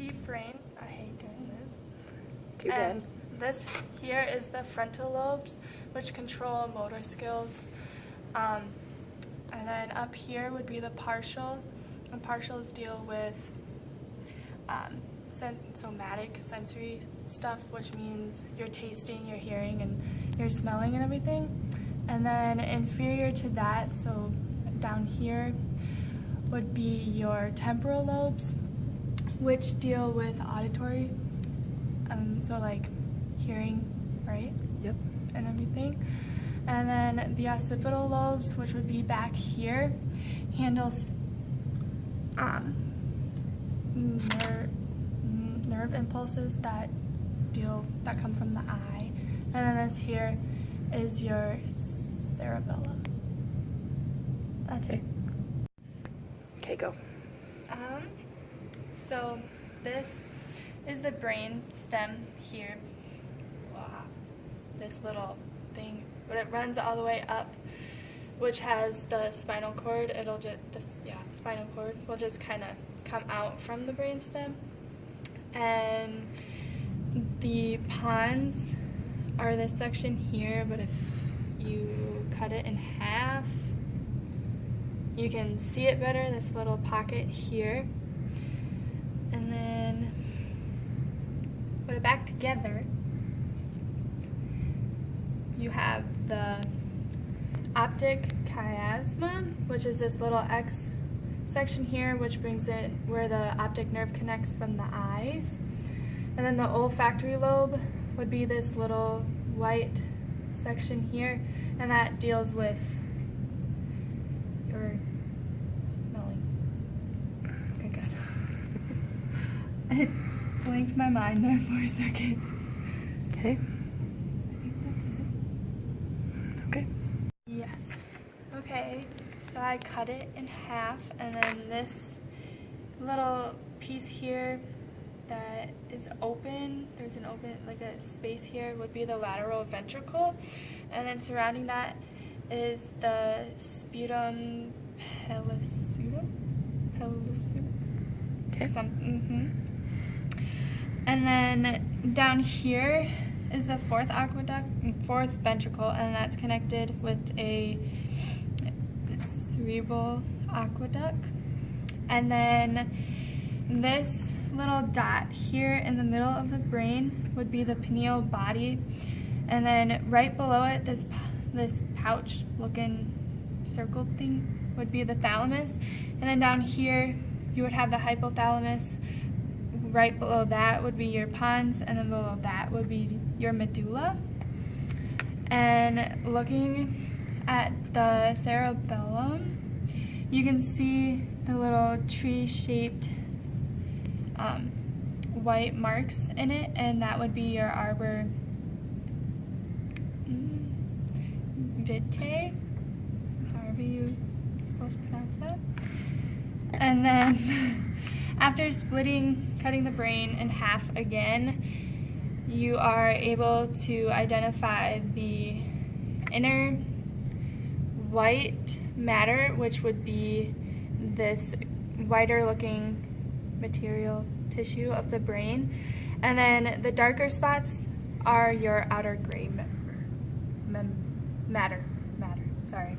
sheep brain. I hate doing this. Too bad. This here is the frontal lobes, which control motor skills. And then up here would be the partial, and partials deal with somatic sensory stuff, which means your tasting, your hearing, and your smelling and everything. And then inferior to that, so down here, would be your temporal lobes, which deal with auditory, so like hearing, right? Yep. And everything. And then the occipital lobes, which would be back here, handles nerve impulses that come from the eye. And then this here is your cerebellum. That's it. Okay, go. So this is the brain stem here. Wow. This little thing, but it runs all the way up, which has the spinal cord. Spinal cord will just kind of come out from the brain stem, and the pons are this section here. But if you cut it in half, you can see it better. This little pocket here, and then put it back together. You have the optic chiasma, which is this little X section here, which brings it where the optic nerve connects from the eyes. And then the olfactory lobe would be this little white section here, and that deals with your smelling. Okay, good. I blinked my mind there for a second. Okay. Okay. Yes. Okay, so I cut it in half, and then this little piece here that is open, there's an open, like a space here, would be the lateral ventricle, and then surrounding that is the sputum pellucidum. Okay. And then down here is the fourth ventricle, and that's connected with a cerebral aqueduct. And then this little dot here in the middle of the brain would be the pineal body, and then right below it, this pouch looking circle thing would be the thalamus, and then down here you would have the hypothalamus. Right below that would be your pons, and then below that would be your medulla. And looking at the cerebellum, you can see the little tree-shaped white marks in it, and that would be your arbor vitae, however you're supposed to pronounce that. And then after cutting the brain in half again, you are able to identify the inner white matter, which would be this whiter looking material tissue of the brain, and then the darker spots are your outer gray matter. Sorry.